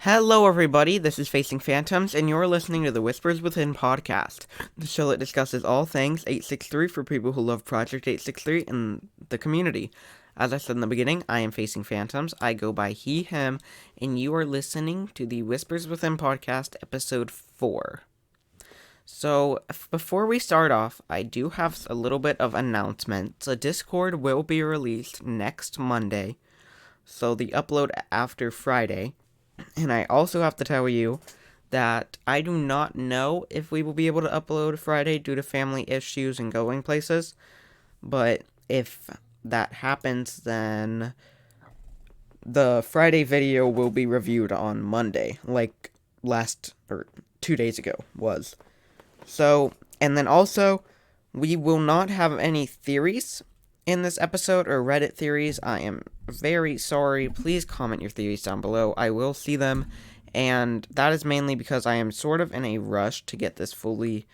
Hello, everybody. This is Facing Phantoms, and you're listening to the Whispers Within podcast, the show that discusses all things 863 for people who love Project 863 and the community. As I said in the beginning, I am Facing Phantoms. I go by he, him, and you are listening to the Whispers Within podcast, episode 4. So, before we start off, I do have a little bit of announcements. A Discord will be released next Monday, so the upload after Friday. And I also have to tell you that I do not know if we will be able to upload Friday due to family issues and going places. But if that happens, then the Friday video will be reviewed on Monday, like 2 days ago was. So, and then also, we will not have any theories in this episode, or Reddit theories. I am very sorry. Please comment your theories down below. I will see them, and that is mainly because I am sort of in a rush to get this fully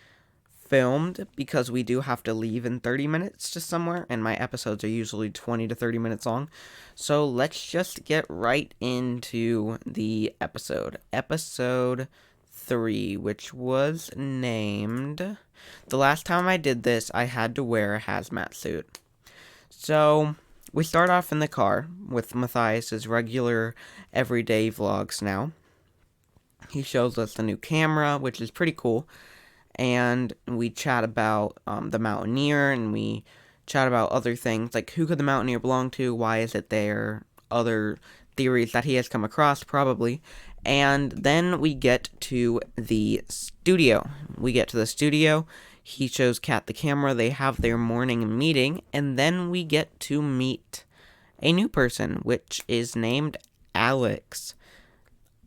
filmed, because we do have to leave in 30 minutes to somewhere, and my episodes are usually 20 to 30 minutes long. So let's just get right into the episode. Episode 3, which was named... The last time I did this, I had to wear a hazmat suit. So, we start off in the car with Matthias's regular everyday vlogs now. He shows us the new camera, which is pretty cool, and we chat about the Mountaineer, and we chat about other things, like who could the Mountaineer belong to, why is it there, other theories that he has come across, probably. And then we get to the studio. He shows Kat the camera, they have their morning meeting, and then we get to meet a new person, which is named Alex.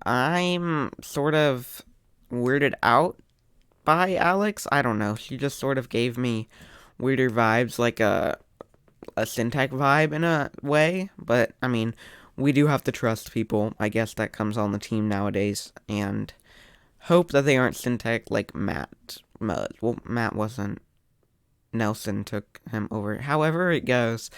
I'm sort of weirded out by Alex. I don't know, she just sort of gave me weirder vibes, like a Syntech vibe in a way, but, I mean, we do have to trust people. I guess that comes on the team nowadays, and hope that they aren't Syntech like Matt. Well, Matt wasn't. Nelson took him over. However it goes,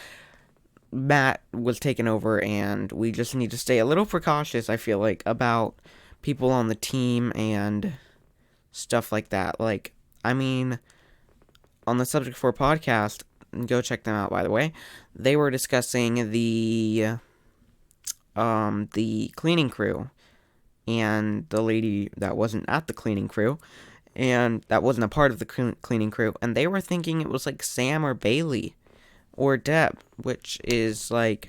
Matt was taken over, and we just need to stay a little precautious, I feel like, about people on the team and stuff like that. Like, I mean, on the Subject 4 podcast, go check them out, by the way, they were discussing the cleaning crew, and the lady that wasn't at the cleaning crew, and that wasn't a part of the cleaning crew, and they were thinking it was like Sam or Bailey or Deb, which is like,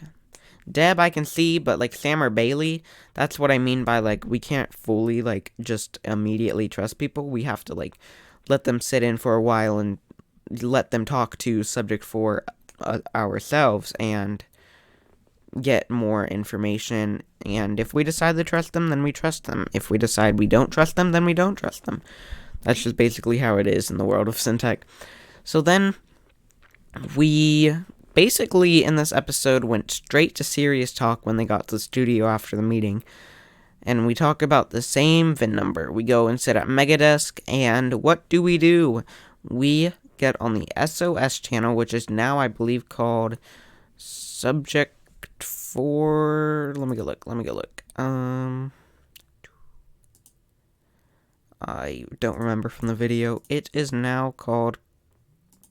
Deb I can see, but like Sam or Bailey, that's what I mean by like, we can't fully like just immediately trust people. We have to like let them sit in for a while and let them talk to Subject 4 ourselves and get more information. And if we decide to trust them, then we trust them. If we decide we don't trust them, then we don't trust them. That's just basically how it is in the world of Syntech. So then, we basically, in this episode, went straight to serious talk when they got to the studio after the meeting. And we talk about the same VIN number. We go and sit at Megadesk, and what do? We get on the SOS channel, which is now, I believe, called Subject 4... Let me go look. I don't remember from the video. It is now called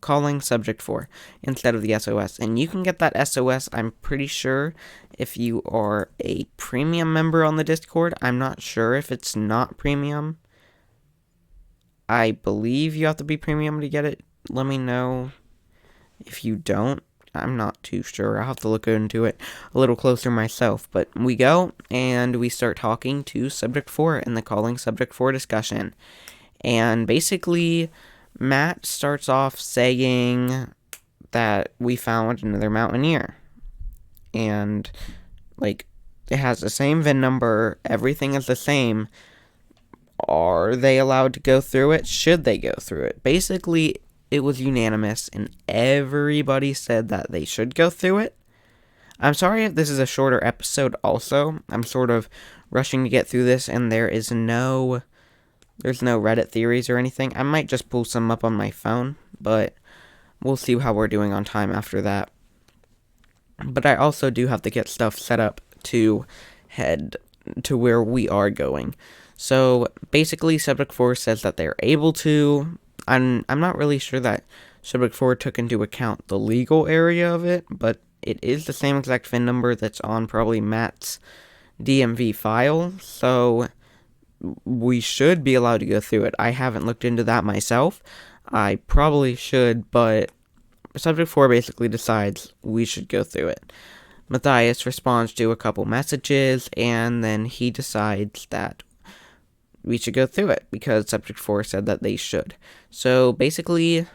Calling Subject 4 instead of the SOS. And you can get that SOS, I'm pretty sure, if you are a premium member on the Discord. I'm not sure if it's not premium. I believe you have to be premium to get it. Let me know if you don't. I'm not too sure. I'll have to look into it a little closer myself. But we go, and we start talking to Subject 4 in the Calling Subject 4 discussion. And basically, Matt starts off saying that we found another Mountaineer. And, like, it has the same VIN number. Everything is the same. Are they allowed to go through it? Should they go through it? Basically, it was unanimous, and everybody said that they should go through it. I'm sorry if this is a shorter episode also. I'm sort of rushing to get through this, and there's no Reddit theories or anything. I might just pull some up on my phone, but we'll see how we're doing on time after that. But I also do have to get stuff set up to head to where we are going. So basically, Subject 4 says that they're able to. I'm not really sure that Subject 4 took into account the legal area of it, but it is the same exact VIN number that's on probably Matt's DMV file, so we should be allowed to go through it. I haven't looked into that myself. I probably should, but Subject 4 basically decides we should go through it. Matthias responds to a couple messages, and then he decides that we should go through it because Subject 4 said that they should. So basically,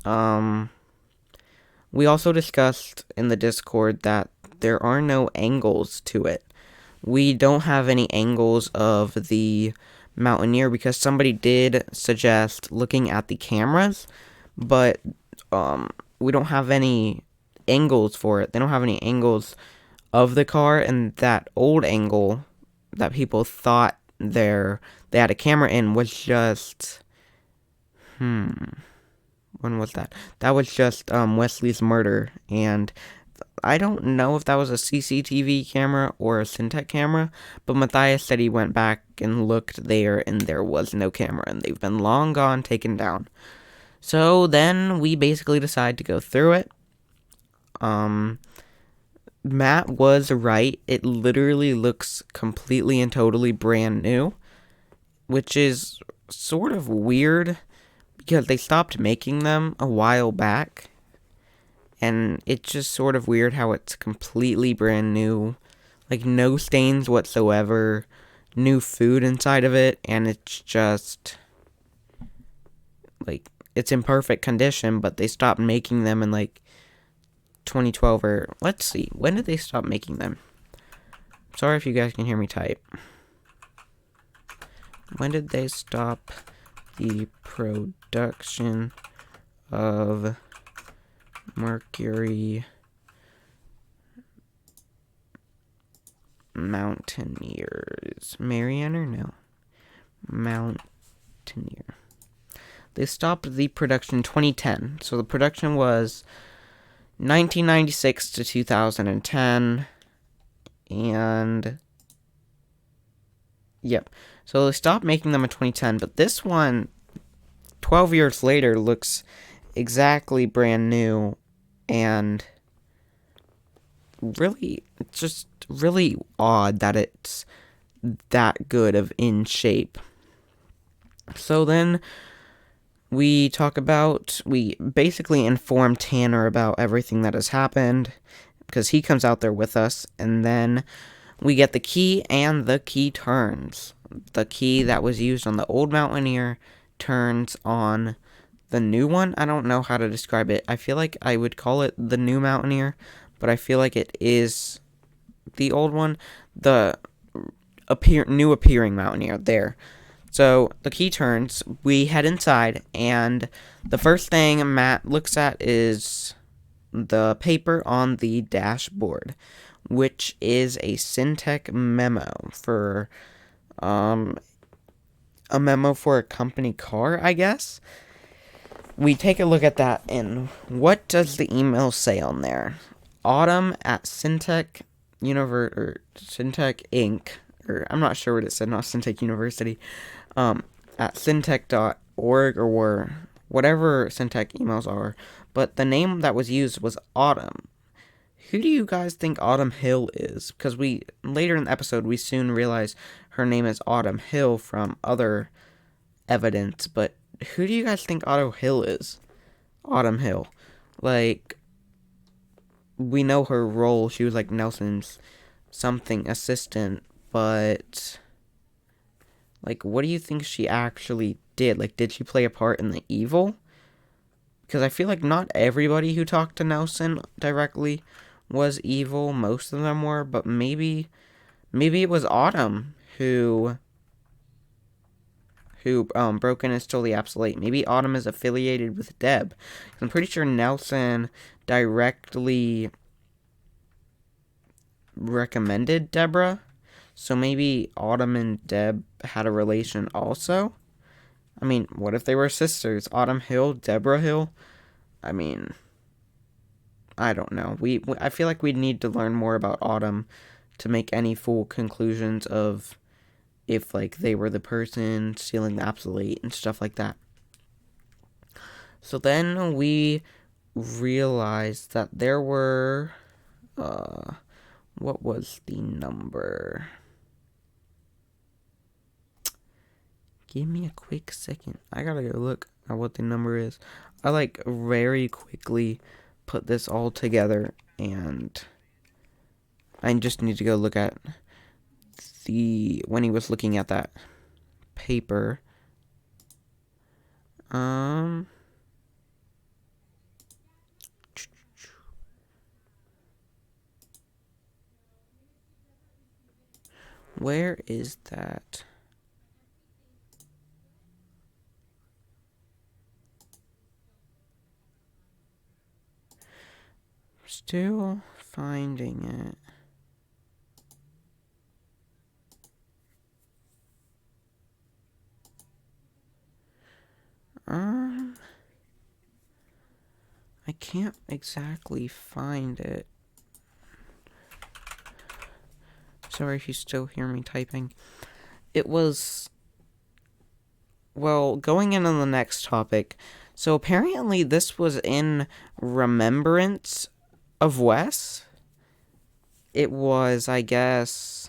we also discussed in the Discord that there are no angles to it. We don't have any angles of the Mountaineer because somebody did suggest looking at the cameras, but we don't have any angles for it. They don't have any angles of the car, and that old angle that people thought they had a camera in was just when was that? That was just Wesley's murder, and I don't know if that was a CCTV camera or a Syntec camera, but Matthias said he went back and looked there, and there was no camera, and they've been long gone, taken down. So then we basically decide to go through it. Matt was right. It literally looks completely and totally brand new, which is sort of weird because they stopped making them a while back. And it's just sort of weird how it's completely brand new. Like, no stains whatsoever. New food inside of it. And it's just, like, it's in perfect condition. But they stopped making them in, like, 2012 or... Let's see. When did they stop making them? Sorry if you guys can hear me type. When did they stop the production of Mercury Mountaineers? Mariana? No. Mountaineer. They stopped the production in 2010. So the production was 1996 to 2010. And yep. So they stopped making them in 2010. But this one, 12 years later, looks exactly brand new, and really, it's just really odd that it's that good of in shape. So then we basically inform Tanner about everything that has happened, because he comes out there with us, and then we get the key, and the key turns. The key that was used on the old Mountaineer turns on the new one. I don't know how to describe it. I feel like I would call it the new Mountaineer, but I feel like it is the old one. The new appearing Mountaineer there. So the key turns, we head inside, and the first thing Matt looks at is the paper on the dashboard, which is a Syntec memo for a memo for a company car, I guess. We take a look at that, and what does the email say on there? Autumn at Syntec Syntec Inc. Or I'm not sure what it said, not Syntec University. At syntec.org or whatever Syntec emails are. But the name that was used was Autumn. Who do you guys think Autumn Hill is? Because later in the episode, we soon realize her name is Autumn Hill from other evidence. But who do you guys think Autumn Hill is? Autumn Hill. Like, we know her role. She was like Nelson's something assistant. But, like, what do you think she actually did? Like, did she play a part in the evil? Because I feel like not everybody who talked to Nelson directly was evil. Most of them were, but maybe it was Autumn who broke in and stole the Absolute. Maybe Autumn is affiliated with Deb. I'm pretty sure Nelson directly recommended Deborah. So maybe Autumn and Deb had a relation also. I mean, what if they were sisters? Autumn Hill, Deborah Hill? I mean, I don't know. I feel like we need to learn more about Autumn to make any full conclusions of if, like, they were the person stealing the obsolete and stuff like that. So then we realized that there were, what was the number? Give me a quick second. I gotta go look at what the number is. I, like, very quickly put this all together, and I just need to go look at when he was looking at that paper. Where is that? Still finding it. I can't exactly find it. Sorry if you still hear me typing. It was, well, going in on the next topic. So apparently this was in remembrance of Wes. It was, I guess,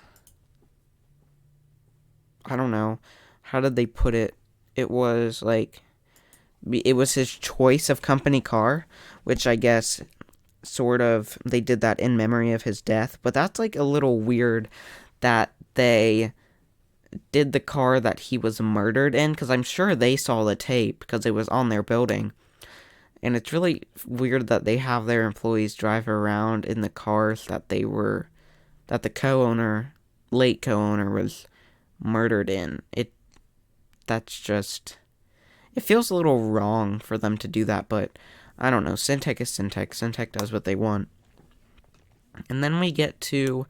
I don't know. How did they put it? It was like, it was his choice of company car, which I guess sort of they did that in memory of his death. But that's like a little weird that they did the car that he was murdered in, because I'm sure they saw the tape because it was on their building. And it's really weird that they have their employees drive around in the cars that the co-owner, late co-owner, was murdered in. That's just, it feels a little wrong for them to do that, but I don't know. Syntech is Syntech. Syntech does what they want. And then we get to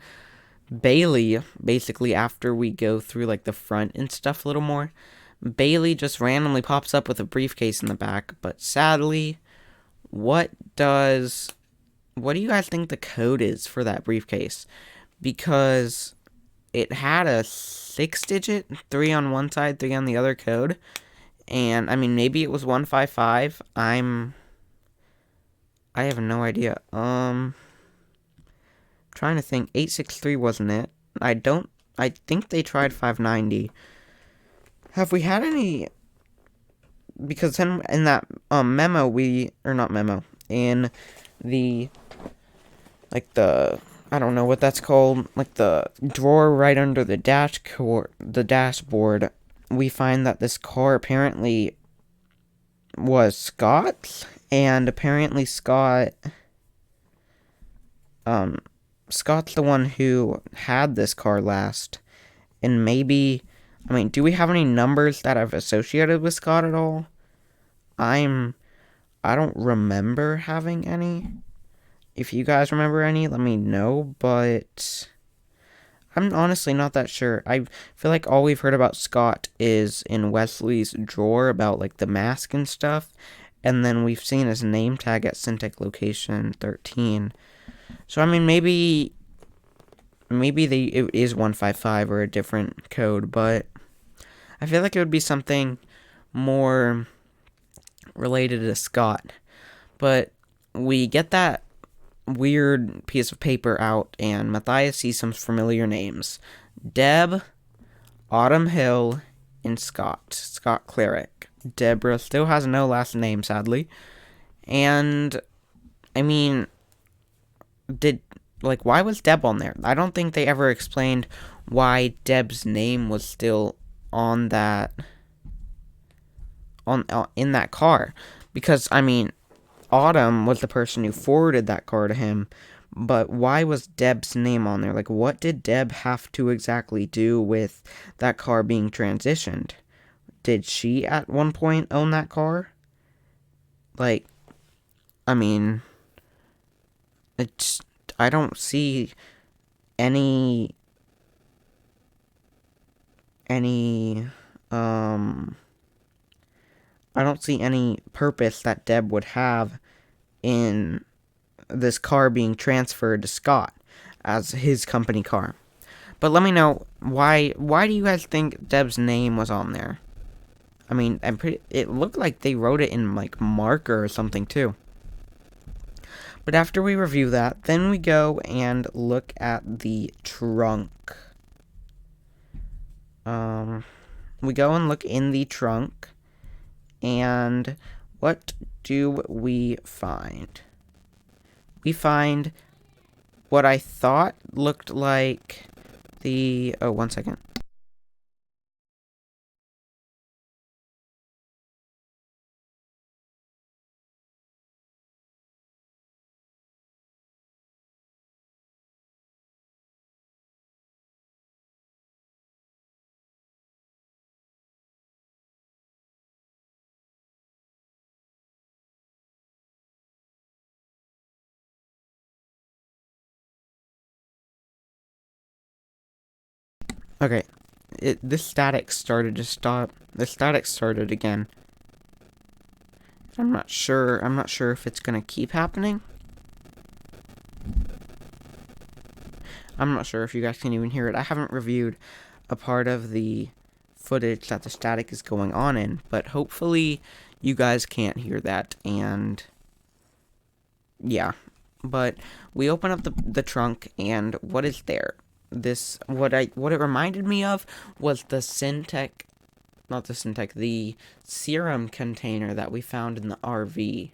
Bailey, basically, after we go through, like, the front and stuff a little more. Bailey just randomly pops up with a briefcase in the back, but sadly, what do you guys think the code is for that briefcase? Because it had a 6-digit, 3 on one side, 3 on the other code, and, I mean, maybe it was 155, I have no idea. Trying to think. 863 wasn't it? I think they tried 590. Have we had any? Because in that memo, in the, like, I don't know what that's called, like the drawer right under the dashboard, we find that this car apparently was Scott's, and apparently Scott's the one who had this car last. And maybe, I mean, do we have any numbers that I've associated with Scott at all? I don't remember having any. If you guys remember any, let me know, but I'm honestly not that sure. I feel like all we've heard about Scott is in Wesley's drawer about, like, the mask and stuff, and then we've seen his name tag at Syntech location 13. So, I mean, maybe it is 155 or a different code, but I feel like it would be something more related to Scott. But we get that weird piece of paper out, and Matthias sees some familiar names. Deb, Autumn Hill, and Scott Cleric. Deborah still has no last name, sadly. And, I mean, why was Deb on there? I don't think they ever explained why Deb's name was still on that, in that car. Because, I mean, Autumn was the person who forwarded that car to him, but why was Deb's name on there? Like, what did Deb have to exactly do with that car being transitioned? Did she at one point own that car? Like, I mean, I don't see any I don't see any purpose that Deb would have in this car being transferred to Scott. as his company car. But let me know why do you guys think Deb's name was on there? I mean, it looked like they wrote it in like marker or something too. But after we review that, then we go and look at the trunk. We go and look in the trunk, and what do we find? We find what I thought looked like oh, 1 second. Okay, this static started to stop. The static started again. I'm not sure if it's gonna keep happening. I'm not sure if you guys can even hear it. I haven't reviewed a part of the footage that the static is going on in, but hopefully you guys can't hear that, and yeah. But we open up the trunk, and what is there? What it reminded me of was the the serum container that we found in the RV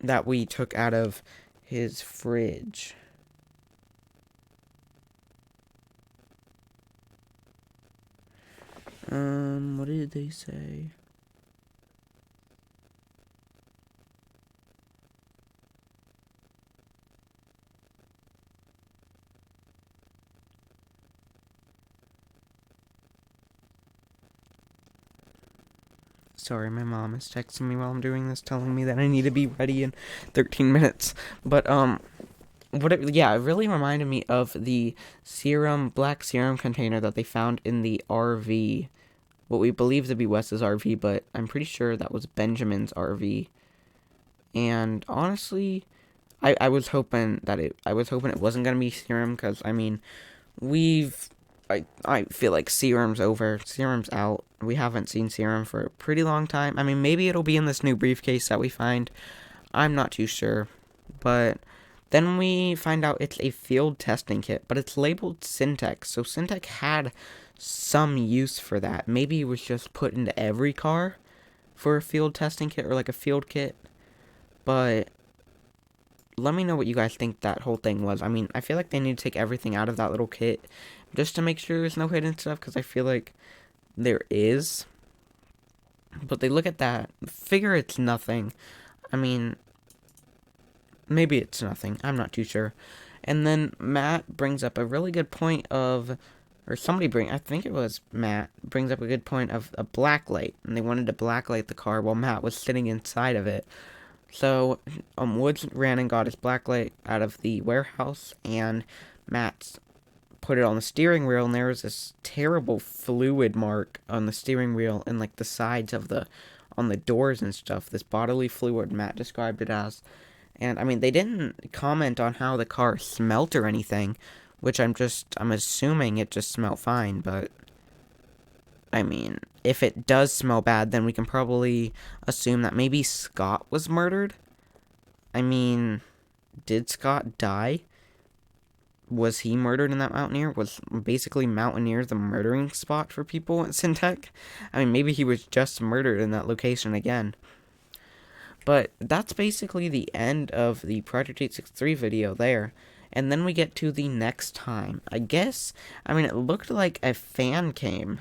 that we took out of his fridge. What did they say? Sorry, my mom is texting me while I'm doing this, telling me that I need to be ready in 13 minutes. But, it really reminded me of the black serum container that they found in the RV. What we believe to be Wes's RV, but I'm pretty sure that was Benjamin's RV. And honestly, I was hoping it wasn't gonna be serum, because I mean, I feel like serum's over. Serum's out. We haven't seen serum for a pretty long time. I mean, maybe it'll be in this new briefcase that we find. I'm not too sure. But then we find out it's a field testing kit, but it's labeled Syntec. So Syntec had some use for that. Maybe it was just put into every car for a field testing kit, or like a field kit. But let me know what you guys think that whole thing was. I mean, I feel like they need to take everything out of that little kit just to make sure there's no hidden stuff, because I feel like there is. But they look at that, figure it's nothing. I mean, maybe it's nothing. I'm not too sure. And then Matt brings up a really good point of, I think it was Matt, brings up a good point of a blacklight. And they wanted to blacklight the car while Matt was sitting inside of it. So, Woods ran and got his blacklight out of the warehouse, and Matt put it on the steering wheel, and there was this terrible fluid mark on the steering wheel and like the sides of on the doors and stuff. This bodily fluid, Matt described it as. And I mean, they didn't comment on how the car smelt or anything, which I'm assuming it just smelled fine, but I mean, if it does smell bad, then we can probably assume that maybe Scott was murdered. I mean, did Scott die? Was he murdered in that Mountaineer? Was basically Mountaineer the murdering spot for people at Syntec? I mean, maybe he was just murdered in that location again. But that's basically the end of the Project 863 video there. And then we get to the next time. I mean, it looked like a fan came.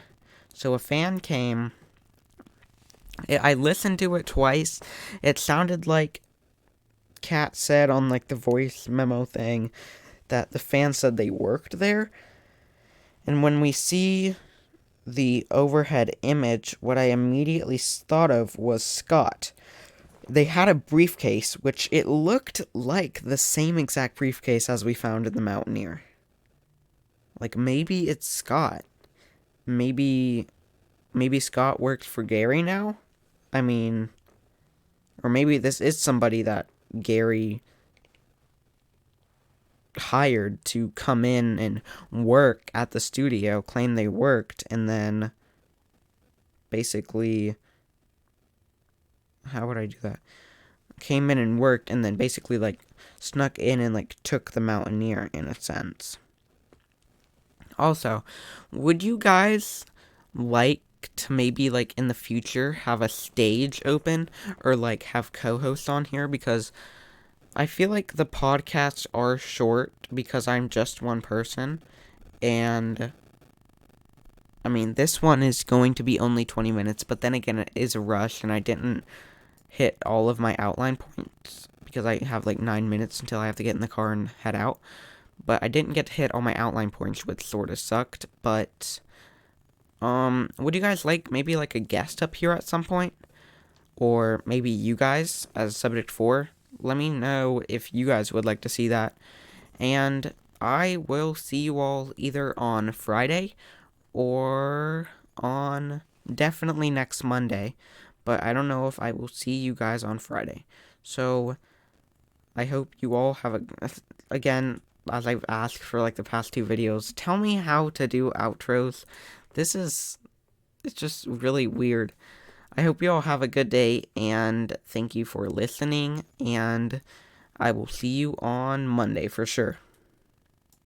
So a fan came. I listened to it twice. It sounded like Kat said on like the voice memo thing that the fan said they worked there. And when we see the overhead image, what I immediately thought of was Scott. They had a briefcase, which it looked like the same exact briefcase as we found in the Mountaineer. Like, maybe it's Scott. Maybe Scott works for Gary now? I mean, or maybe this is somebody that Gary hired to come in and work at the studio, claim they worked, and then basically, how would I do that? Came in and worked, and then basically, like, snuck in and, like, took the Mountaineer, in a sense. Also, would you guys like to maybe, like, in the future have a stage open, or, like, have co-hosts on here? Because I feel like the podcasts are short because I'm just one person, and I mean, this one is going to be only 20 minutes, but then again, it is a rush, and I didn't hit all of my outline points because I have like 9 minutes until I have to get in the car and head out. But I didn't get to hit all my outline points, which sort of sucked. But, would you guys like maybe like a guest up here at some point? Or maybe you guys as subject 4? Let me know if you guys would like to see that. And I will see you all either on Friday or on definitely next Monday, but I don't know if I will see you guys on Friday. So I hope you all have again, as I've asked for like the past 2 videos, tell me how to do outros. It's just really weird. I hope you all have a good day, and thank you for listening, and I will see you on Monday for sure.